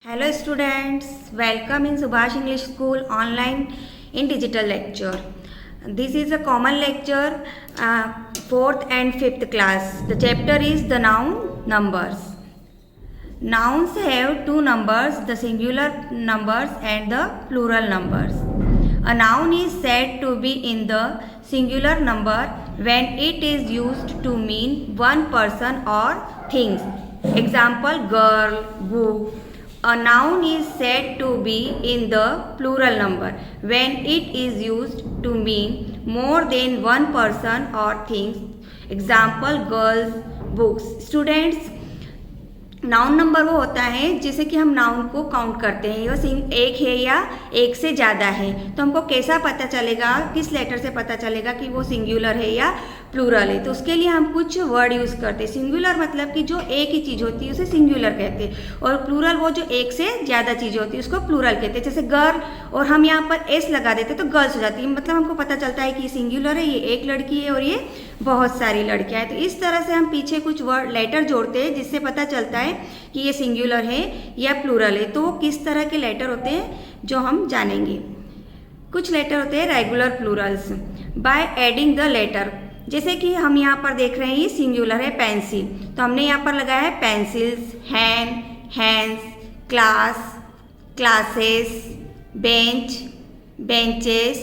Hello students, welcome in Subhash English School online in digital lecture. This is a common lecture, 4th and 5th class. The chapter is the noun numbers. Nouns have two numbers, the singular numbers and the plural numbers. A noun is said to be in the singular number when it is used to mean one person or things. Example, girl, book. A noun is said to be in the plural number when it is used to mean more than one person or things. Example, girls, books. Students, noun number वो होता है जैसे कि हम noun को count करते हैं, वह एक है या एक से ज़्यादा है, तो हमको कैसा पता चलेगा, किस लेटर से पता चलेगा कि वो सिंगुलर है या प्लूरल है। तो उसके लिए हम कुछ वर्ड यूज़ करते हैं। सिंगुलर मतलब कि जो एक ही चीज़ होती है उसे सिंगुलर कहते हैं, और प्लूरल वो जो एक से ज़्यादा चीज़ होती है उसको प्लूरल कहते हैं। जैसे गर्ल और हम यहाँ पर एस लगा देते तो गर्ल्स हो जाती है, मतलब हमको पता चलता है कि ये सिंगुलर है, ये एक लड़की है और ये बहुत सारी लड़कियाँ हैं। तो इस तरह से हम पीछे कुछ वर्ड लेटर जोड़ते हैं जिससे पता चलता है कि ये सिंगुलर है या प्लूरल है। तो किस तरह के लेटर होते हैं जो हम जानेंगे। कुछ लेटर होते हैं regular plurals by adding the letter. जैसे कि हम यहाँ पर देख रहे हैं ये सिंगुलर है पेंसिल, तो हमने यहाँ पर लगाया है pencils, hand, hands, class, classes, bench, benches,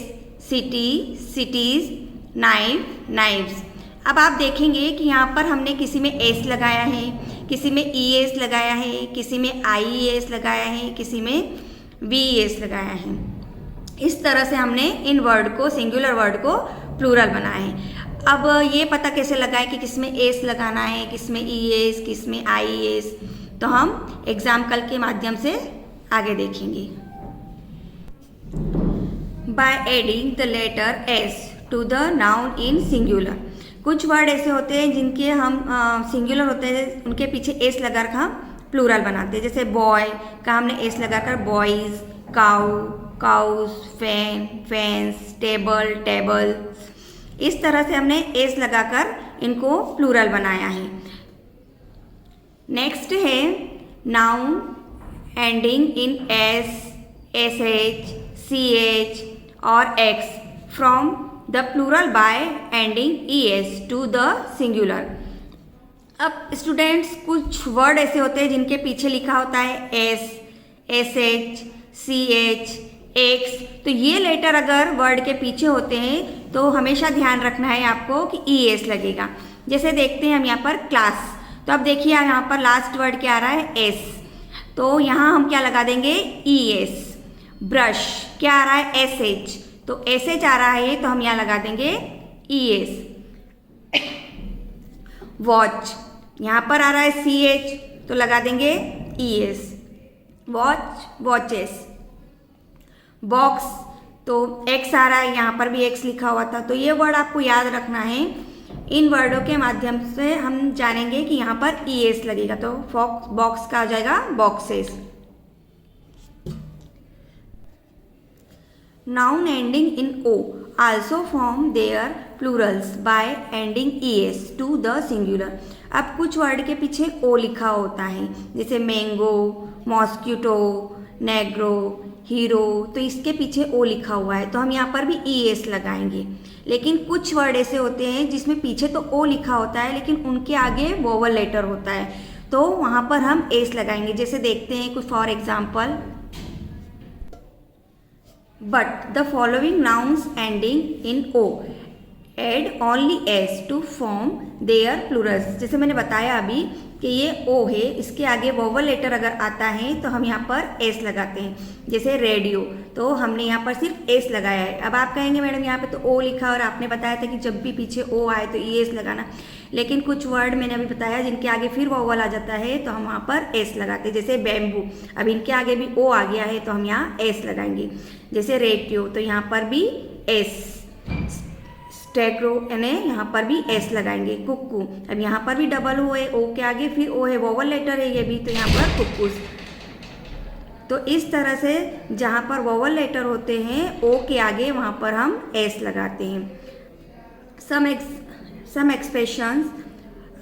city, cities, knife, knives. अब आप देखेंगे कि यहाँ पर हमने किसी में एस लगाया है, किसी में ई एस लगाया है, किसी में आई एस लगाया है, किसी में वी एस लगाया है। इस तरह से हमने इन वर्ड को, सिंगुलर वर्ड को प्लूरल बनाया है। अब ये पता कैसे लगाए कि किस में एस लगाना है, किस में ई एस, किस में आई एस, तो हम एग्जाम्पल के माध्यम से आगे देखेंगे। By adding the letter S to the noun in singular. कुछ वर्ड ऐसे होते हैं जिनके हम सिंगुलर होते हैं, उनके पीछे एस लगाकर हम प्लूरल बनाते हैं। जैसे बॉय का हमने एस लगाकर boys, cow, cows, fan, fans, table, tables. इस तरह से हमने एस लगाकर इनको प्लूरल बनाया है। नेक्स्ट है noun ending in S, S H, C H और X from the plural by ending E S to the singular. अब स्टूडेंट्स, कुछ वर्ड ऐसे होते हैं जिनके पीछे लिखा होता है S, S H, C H, X. तो ये लेटर अगर वर्ड के पीछे होते हैं तो हमेशा ध्यान रखना है आपको कि ई एस लगेगा। जैसे देखते हैं हम यहाँ पर क्लास, तो अब देखिए यहाँ पर लास्ट वर्ड क्या आ रहा है, एस, तो यहाँ हम क्या लगा देंगे, ई एस। ब्रश क्या आ रहा है, एस एच, तो एस एच आ रहा है तो हम यहाँ लगा देंगे ई एस। वॉच यहाँ पर आ रहा है सी एच, तो लगा देंगे E S. Watch, watches. Box तो एक्स आ रहा है, यहाँ पर भी एक्स लिखा हुआ था, तो ये वर्ड आपको याद रखना है। इन वर्डों के माध्यम से हम जानेंगे कि यहाँ पर ई एस लगेगा, तो बॉक्स का आ जाएगा boxes. Noun ending in O also form their plurals by ending es to the singular। अब कुछ वर्ड के पीछे ओ लिखा होता है, जैसे मैंगो, मॉस्किटो, नेग्रो, हीरो, तो इसके पीछे ओ लिखा हुआ है तो हम यहाँ पर भी ई एस लगाएंगे। लेकिन कुछ वर्ड ऐसे होते हैं जिसमें पीछे तो ओ लिखा होता है लेकिन उनके आगे वोवल लेटर होता है, तो वहाँ पर हम एस लगाएंगे। जैसे देखते हैं कुछ for example, but the following nouns ending in o add only s to form their plurals। जैसे मैंने बताया अभी कि ये o है, इसके आगे वोवल लेटर अगर आता है तो हम यहाँ पर s लगाते हैं। जैसे रेडियो, तो हमने यहाँ पर सिर्फ s लगाया है। अब आप कहेंगे मैडम यहाँ पे तो o लिखा और आपने बताया था कि जब भी पीछे o आए तो ई एस लगाना, लेकिन कुछ वर्ड मैंने अभी बताया जिनके आगे फिर वोवल आ जाता है तो हम वहाँ पर s लगाते हैं। जैसे बैम्बू, अब इनके आगे भी o आ गया है तो हम यहाँ s लगाएंगे। जैसे रेडियो, तो यहाँ पर भी s। स्टेग्रो यानी यहाँ पर भी एस लगाएंगे। कुक्कू, अब यहाँ पर भी डबल ओ है, ओ के आगे फिर ओ है, वोवल लेटर है ये भी, तो यहाँ पर कुक्कूस। तो इस तरह से जहाँ पर वोवल लेटर होते हैं ओ के आगे वहाँ पर हम एस लगाते हैं। सम एक्सप्रेशंस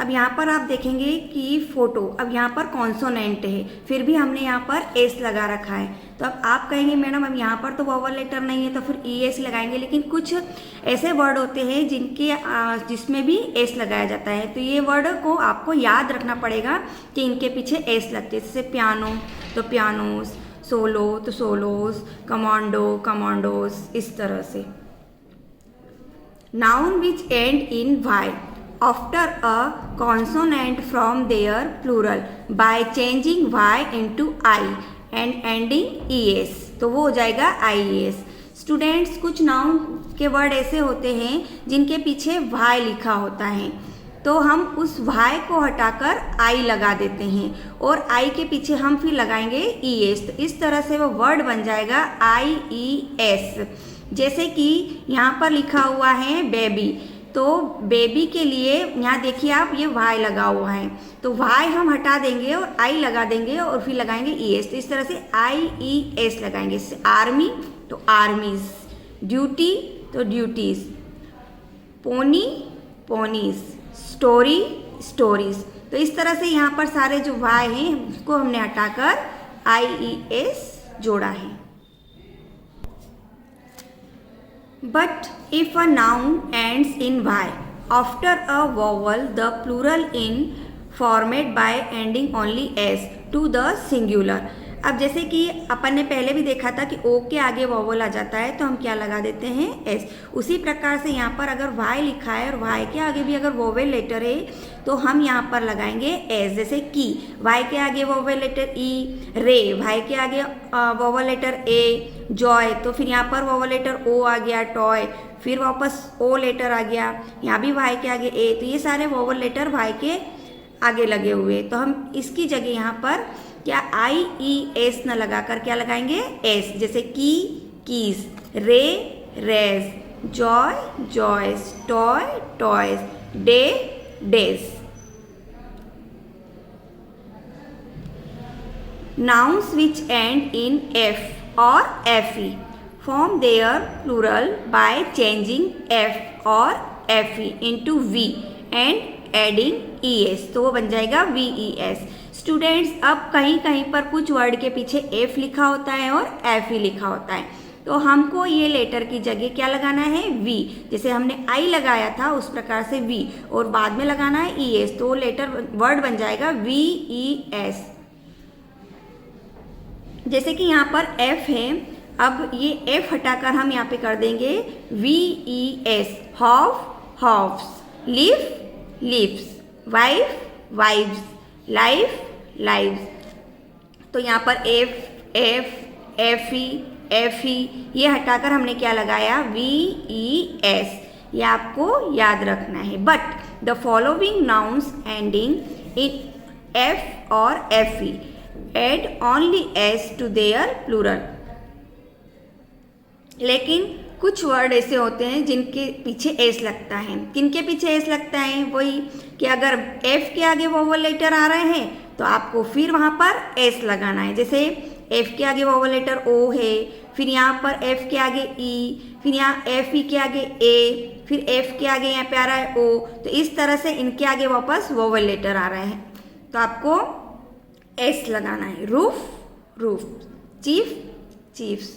अब यहाँ पर आप देखेंगे कि फोटो, अब यहाँ पर कॉन्सोनेंट है, फिर भी हमने यहाँ पर एस लगा रखा है। तो अब आप कहेंगे मैडम अब यहाँ पर तो वोवल लेटर नहीं है तो फिर ई एस लगाएंगे, लेकिन कुछ ऐसे वर्ड होते हैं जिसमें भी एस लगाया जाता है। तो ये वर्ड को आपको याद रखना पड़ेगा कि इनके पीछे एस लगते हैं। जैसे पियानो तो पियानोस, सोलो तो सोलोस, कमांडो कमांडोस, इस तरह से। Noun which end in y after a consonant from their plural by changing y into I and ending es, तो वो हो जाएगा ies। स्टूडेंट्स, कुछ नाउन के वर्ड ऐसे होते हैं जिनके पीछे y लिखा होता है, तो हम उस y को हटाकर I लगा देते हैं और I के पीछे हम फिर लगाएंगे es, तो इस तरह से वो वर्ड बन जाएगा ies। जैसे कि यहाँ पर लिखा हुआ है बेबी, तो बेबी के लिए यहाँ देखिए आप ये वाई लगा हुआ है, तो वाई हम हटा देंगे और आई लगा देंगे और फिर लगाएंगे ई एस, तो इस तरह से आई ई एस लगाएंगे। इससे आर्मी तो आर्मीज, ड्यूटी तो duties, pony ponies, story stories. तो इस तरह से यहाँ पर सारे जो वाई हैं उसको हमने हटाकर आई ई एस जोड़ा है। But if a noun ends in y after a vowel, the plural in formed by ending only s to the singular। अब जैसे कि अपन ने पहले भी देखा था कि ओ के आगे वॉवल आ जाता है तो हम क्या लगा देते हैं एस, उसी प्रकार से यहाँ पर अगर वाई लिखा है और वाई के आगे भी अगर वोवेल लेटर है तो हम यहाँ पर लगाएंगे एस। जैसे की, वाई के आगे वोवेल लेटर ई, रे वाई के आगे वोवेल लेटर ए, जॉय तो फिर यहाँ पर वोवेल लेटर ओ आ गया, टॉय फिर वापस ओ लेटर आ गया, यहाँ भी वाई के आगे ए, तो ये सारे वोवेल लेटर वाई के आगे लगे हुए। तो हम इसकी जगह यहाँ पर क्या आई ई एस न लगाकर क्या लगाएंगे एस। जैसे key keys, ray rays, joy joys, toy toys, day days. Nouns which end in f or fe form their plural by changing f or fe into v and adding es, तो वो बन जाएगा ves। Students, अब कहीं कहीं पर कुछ word के पीछे एफ लिखा होता है और एफ ही लिखा होता है, तो हमको ये लेटर की जगह क्या लगाना है वी। जैसे हमने आई लगाया था उस प्रकार से वी और बाद में लगाना है ई एस, तो लेटर वर्ड बन जाएगा वी ई एस। जैसे कि यहाँ पर एफ है, अब ये एफ हटाकर हम यहाँ पे कर देंगे V E S. Hoof hoofs, leave leaves, wife wives, life lives. तो यहाँ पर एफ एफ एफ ई ये हटाकर हमने क्या लगाया वी ई एस, ये आपको याद रखना है। But the following nouns ending in F और F E add only S to their plural. लेकिन कुछ वर्ड ऐसे होते हैं जिनके पीछे एस लगता है। किनके पीछे एस लगता है? वही कि अगर एफ के आगे वोवल लेटर आ रहे हैं तो आपको फिर वहाँ पर एस लगाना है। जैसे एफ के आगे वोवल लेटर ओ है, फिर यहाँ पर एफ के आगे ई, फिर यहाँ एफ ई के आगे ए, फिर एफ के आगे यहाँ पे आ रहा है ओ, तो इस तरह से इनके आगे वापस वोवल लेटर आ रहे हैं तो आपको एस लगाना है। Roof roof, chief chiefs,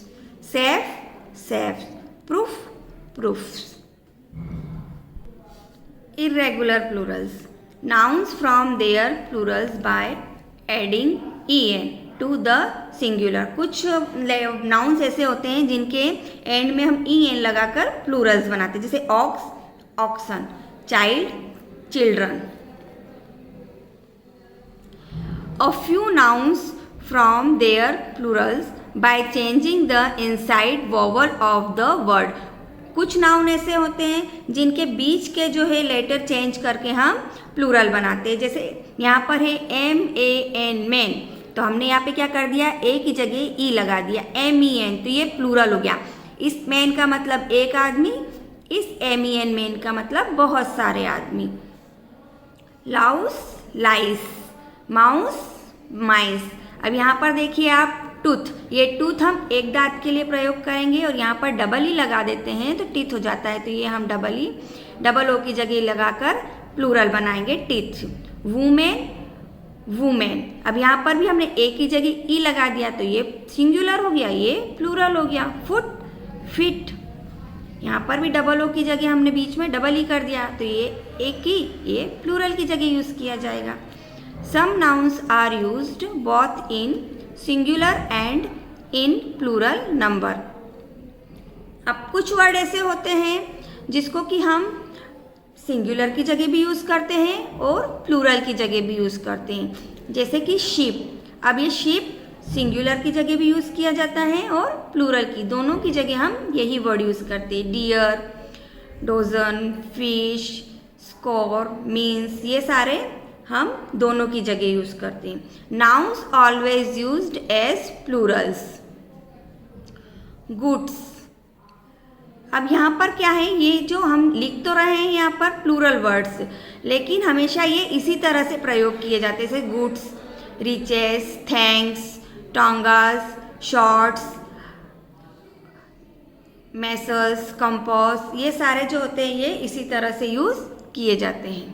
safe safes, proof proofs। Irregular plurals, nouns from their plurals by adding en to the singular। कुछ नाउन्स ऐसे होते हैं जिनके एंड में हम en लगाकर प्लूरल्स बनाते हैं, जैसे ox oxen, child children. A few nouns from their plurals by changing the inside vowel of the word। कुछ नाउन ऐसे होते हैं जिनके बीच के जो है लेटर चेंज करके हम प्लूरल बनाते हैं। जैसे यहाँ पर है एम ए एन मैन, तो हमने यहाँ पे क्या कर दिया, ए की जगह ई लगा दिया, एम ई एन, तो ये प्लूरल हो गया। इस मैन का मतलब एक आदमी, इस एम ई एन मैन का मतलब बहुत सारे आदमी। लाउस लाइस, माउस माइस। अब यहाँ पर देखिए आप टूथ, ये टूथ हम एक दांत के लिए प्रयोग करेंगे और यहाँ पर डबल ई लगा देते हैं तो टीथ हो जाता है, तो ये हम डबल ओ की जगह लगाकर प्लूरल बनाएंगे टीथ। वुमेन वुमेन, अब यहाँ पर भी हमने ए की जगह ई लगा दिया तो ये सिंगुलर हो गया, ये प्लूरल हो गया। फुट फिट, यहाँ पर भी डबल ओ की जगह हमने बीच में डबल ई कर दिया तो ये एक ही, ये प्लूरल की जगह यूज़ किया जाएगा। Some nouns are used both in singular and in plural number. अब कुछ वर्ड ऐसे होते हैं जिसको कि हम सिंगुलर की जगह भी यूज़ करते हैं और प्लूरल की जगह भी यूज़ करते हैं, जैसे कि शिप। अब ये शिप सिंगुलर की जगह भी यूज़ किया जाता है और प्लूरल की, दोनों की जगह हम यही वर्ड यूज़ करते हैं। Deer, dozen, fish, score, means, ये सारे हम दोनों की जगह यूज़ करते हैं। Nouns always used as plurals. Goods, अब यहाँ पर क्या है, ये जो हम लिख तो रहे हैं यहाँ पर प्लूरल वर्ड्स, लेकिन हमेशा ये इसी तरह से प्रयोग किए जाते हैं, जैसे goods, riches, thanks, tongs, shorts, messrs, compass, ये सारे जो होते हैं ये इसी तरह से यूज़ किए जाते हैं।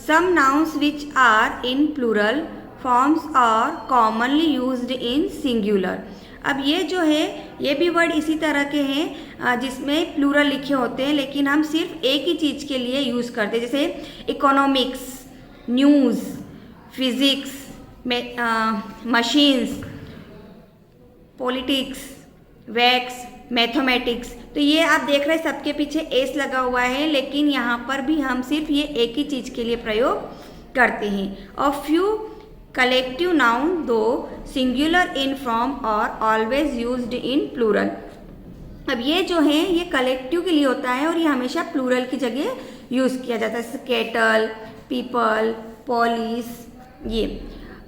Some nouns which are in plural forms are commonly used in singular. अब ये जो है ये भी वर्ड इसी तरह के हैं जिसमें प्लूरल लिखे होते हैं, लेकिन हम सिर्फ एक ही चीज़ के लिए यूज़ करते हैं, जैसे economics, news, physics, machines, politics, wax, mathematics. तो ये आप देख रहे हैं सबके पीछे एस लगा हुआ है, लेकिन यहाँ पर भी हम सिर्फ ये एक ही चीज़ के लिए प्रयोग करते हैं। अ फ्यू कलेक्टिव नाउन दो सिंगुलर इन फॉर्म और ऑलवेज यूज्ड इन प्लूरल। अब ये जो है ये कलेक्टिव के लिए होता है और ये हमेशा प्लूरल की जगह यूज़ किया जाता है, जैसे केटल, पीपल, पॉलिस। ये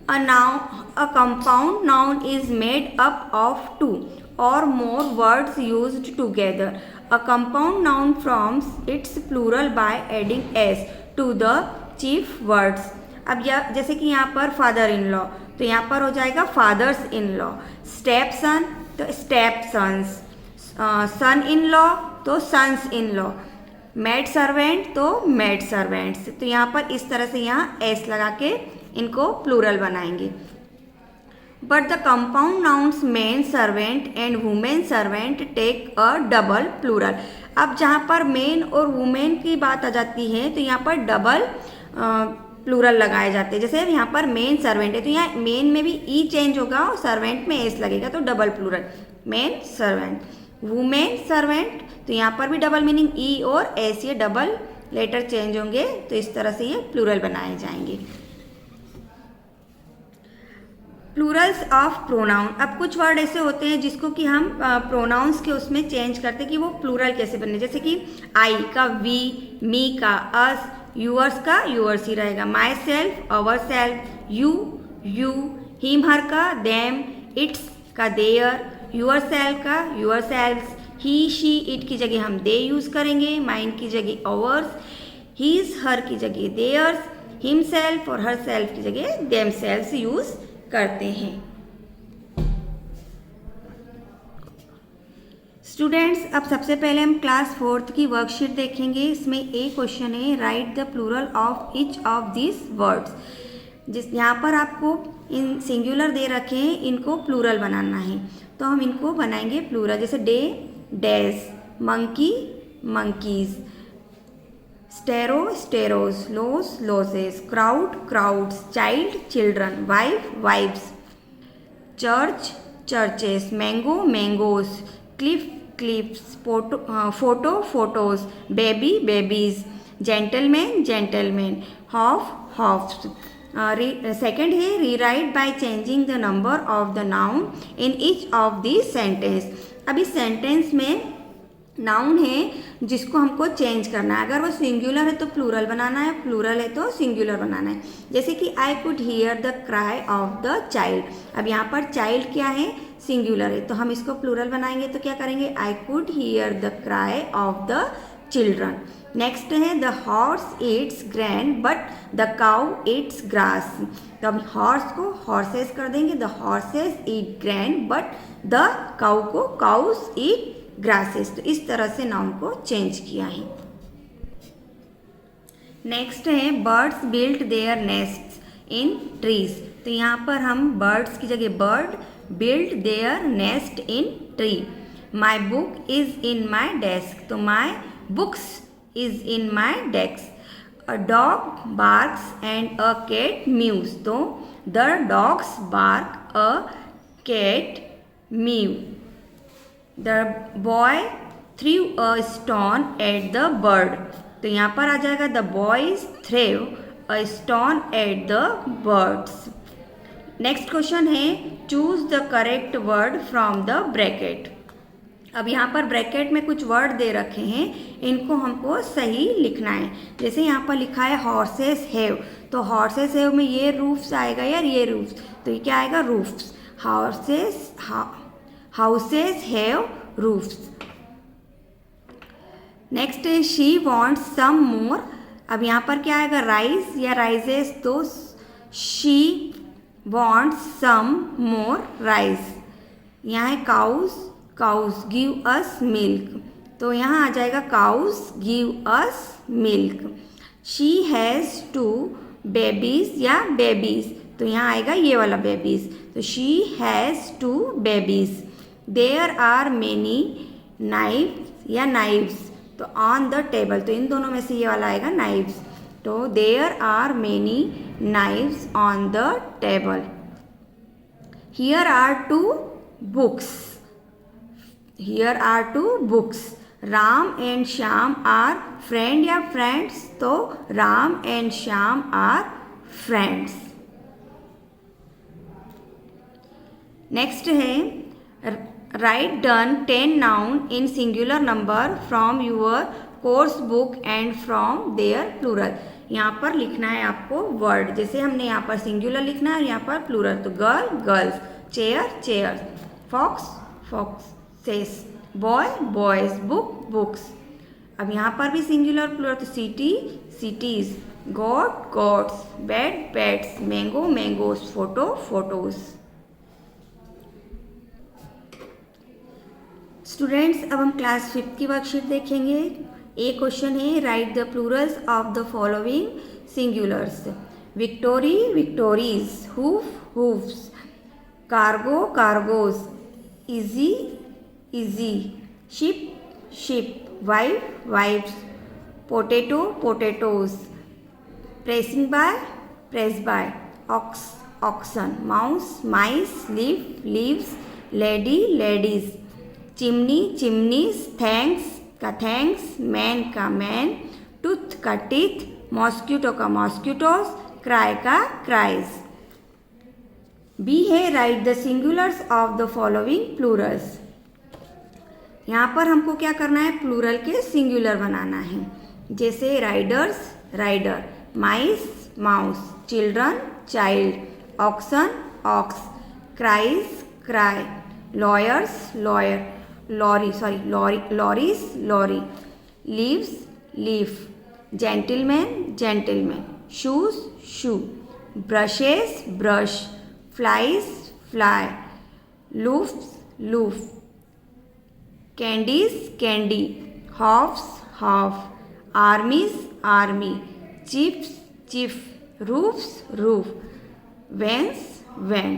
a compound noun is made up of two or more words used together. A compound noun forms its plural by adding s to the chief words. अब यह जैसे कि यहाँ पर फादर इन लॉ तो यहाँ पर हो जाएगा fathers in law, step son तो step sons, son in law तो sons in law, maid servant तो मेड सर्वेंट्स। तो यहाँ पर इस तरह से यहाँ एस लगा के इनको प्लूरल बनाएंगे। But the compound nouns man servant and woman servant take a double plural. अब जहाँ पर मेन और वुमेन की बात आ जाती है तो यहाँ पर डबल प्लूरल लगाए जाते हैं। जैसे यहाँ पर मेन सर्वेंट है तो यहाँ मेन में भी ई चेंज होगा और सर्वेंट में एस लगेगा तो double plural, men servant. Women servant तो यहाँ पर भी डबल मीनिंग ई और एस, ये डबल लेटर चेंज होंगे तो इस तरह से ये प्लूरल बनाए जाएंगे। प्लूरल्स ऑफ प्रोनाउन, अब कुछ वर्ड ऐसे होते हैं जिसको कि हम प्रोनाउंस के उसमें चेंज करते हैं कि वो प्लूरल कैसे बने, जैसे कि आई का वी, मी का अस, यूअर्स का यूअर्स ही रहेगा, myself ourself, you you, him her का देम, इट्स का देयर, यूअर सेल्फ का yourselves, he she it की जगह हम दे यूज़ करेंगे, माइन की जगह अवर्स, हीज हर की जगह देयर्स, हिम सेल्फ और हर सेल्फ की जगह देम सेल्फ्स यूज़ करते हैं। स्टूडेंट्स अब सबसे पहले हम क्लास 4th की वर्कशीट देखेंगे। इसमें एक क्वेश्चन है, write the plural of each of this words. जिस यहाँ पर आपको इन सिंगुलर दे रखे हैं, इनको प्लूरल बनाना है तो हम इनको बनाएंगे प्लूरल, जैसे day days, monkey monkeys, stereo stereos, loss losses, crowd crowds, child children, wife wifes, church churches, mango mangoes, cliff cliffs, photo photos, baby babies, gentleman gentleman, hoof hoofs. Second है, rewrite by changing the number of the noun in each of the sentence. अब इस sentence में noun है जिसको हमको change करना है, अगर वो सिंगुलर है तो प्लूरल बनाना है, प्लूरल है तो सिंगुलर बनाना है। जैसे कि आई could hear the cry of the child, अब यहाँ पर चाइल्ड क्या है, सिंगुलर है तो हम इसको प्लूरल बनाएंगे तो क्या करेंगे, I could hear the cry of the children. Next है, the horse eats grain but the cow eats grass, तो अब हॉर्स को हॉर्सेस कर देंगे, the horses eat grain but the cow को काउस ईट ग्रासेस। तो इस तरह से नाउन को चेंज किया है। नेक्स्ट है birds built their nest in trees. तो यहाँ पर हम बर्ड्स की जगह bird, built their nest in tree. My book is in my desk. तो my books is in my desk. A dog barks and a cat mews. तो the dogs bark, a cat mew. The boy threw a stone at the bird. तो यहाँ पर आ जाएगा the boys threw a stone at the birds. Next question है choose the correct word from the bracket. अब यहाँ पर bracket में कुछ वर्ड दे रखे हैं, इनको हमको सही लिखना है। जैसे यहाँ पर लिखा है हॉर्सेस हैव, तो हॉर्सेस हैव में ये रूफ्स आएगा यार, ये रूफ्स, तो ये क्या आएगा roofs. Houses have roofs. Next है शी वॉन्ट्स सम मोर। अब यहाँ पर क्या आएगा राइस या राइजेस, तो she wants some more rice. यहाँ है काउस गिव अस मिल्क, तो यहाँ आ जाएगा cows give us milk. She has 2 babies या बेबीज, तो यहाँ आएगा ये वाला बेबीज, तो she has 2 babies. There are many knifes या नाइव्स, तो ऑन द टेबल, तो इन दोनों में से ये वाला आएगा नाइव्स, तो there are many knives on the table. Here are 2 books. Here are 2 books. Ram and Shyam are friend या फ्रेंड्स, तो Ram and Shyam are friends. Next है write down 10 noun in singular number from your course book and from their plural. यहाँ पर लिखना है आपको word, जैसे हमने यहाँ पर सिंगुलर लिखना है और यहाँ पर प्लूरल, तो girl girls, chair chairs, fox foxes, boy boys, book books. अब यहाँ पर भी सिंगुलर प्लूरल, तो city cities, god gods, bat bats, mango mangoes, photo photos. Students अब हम क्लास 5 की वर्कशीट देखेंगे। एक क्वेश्चन है write the plurals of the following singulars. Victory victories, hoof hoofs, cargo cargoes, easy easy, ship ship, wife wifes, potato potatoes, pressing by press by, ox oxen, mouse mice, leaf leaves, lady ladies, chimney chimneys, thanks का thanks, man का man, tooth का teeth, mosquito का mosquitoes, cry का cries. B है write the singulars of the following plurals. यहाँ पर हमको क्या करना है, प्लूरल के सिंगुलर बनाना है। जैसे riders rider, mice mouse, children child, oxen ox, cries cry, lawyers lawyer, lorries lorry, leaves leaf, gentleman gentleman, shoes shoe, brushes brush, flies fly, loofs loof, candies candy, hoofs hoof, armies army, chips chip, roofs roof, vans van.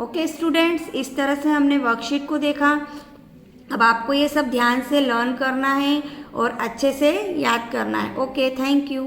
Okay students, इस तरह से हमने worksheet को देखा। अब आपको ये सब ध्यान से लर्न करना है और अच्छे से याद करना है। Okay, thank you.